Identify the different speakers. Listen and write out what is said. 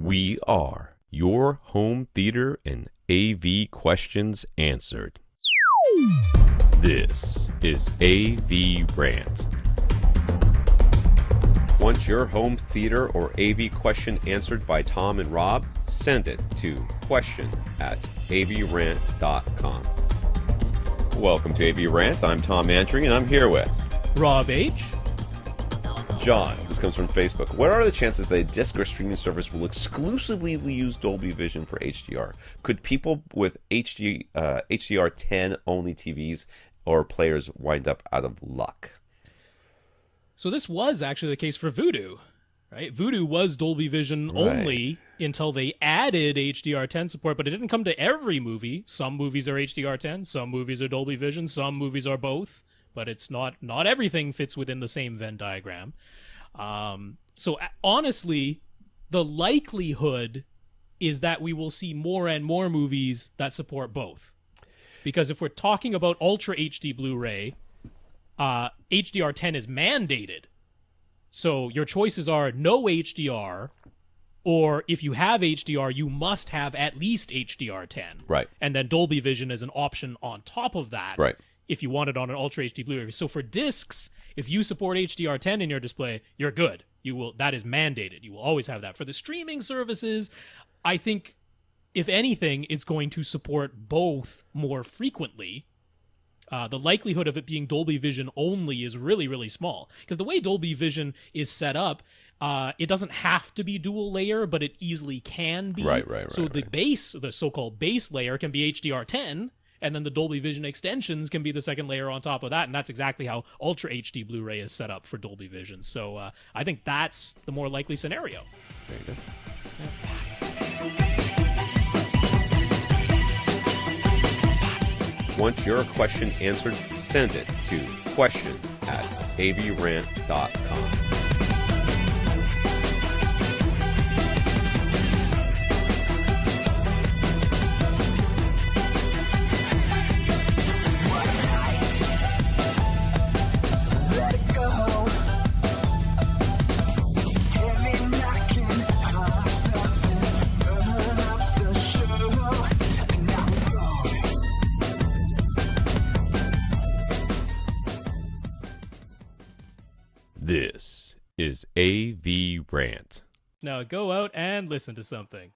Speaker 1: We are your home theater and AV questions answered. This is AVRant. Want your home theater or AV question answered by Tom and Rob? Send it to question@avrant.com. Welcome to AVRant. I'm Tom Andry, and I'm here with
Speaker 2: Rob H.
Speaker 1: John. This comes from Facebook. What are the chances that a disc or streaming service will exclusively use Dolby Vision for HDR? Could people with HDR10 only TVs or players wind up out of luck?
Speaker 2: So this was actually the case for Vudu, right? Vudu was Dolby Vision only until they added HDR10 support, but it didn't come to every movie. Some movies are HDR10, some movies are Dolby Vision, some movies are both, but it's not everything fits within the same Venn diagram. So honestly, the likelihood is that we will see more and more movies that support both. Because if we're talking about Ultra HD Blu-ray, HDR10 is mandated. So your choices are no HDR, or if you have HDR, you must have at least HDR10.
Speaker 1: Right. And
Speaker 2: then Dolby Vision is an option on top of that.
Speaker 1: Right.
Speaker 2: If you want it on an Ultra HD Blu-ray. So for discs, if you support HDR10 in your display, you're good. That is mandated. You will always have that. For the streaming services, I think, if anything, it's going to support both more frequently. The likelihood of it being Dolby Vision only is really, really small. Because the way Dolby Vision is set up, it doesn't have to be dual layer, but it easily can be.
Speaker 1: Right.
Speaker 2: So the so-called base layer can be HDR10, and then the Dolby Vision extensions can be the second layer on top of that, and that's exactly how Ultra HD Blu-ray is set up for Dolby Vision. So I think that's the more likely scenario.
Speaker 1: There you go. Want your question answered? Send it to question@avrant.com. This is AVRant.
Speaker 2: Now go out and listen to something.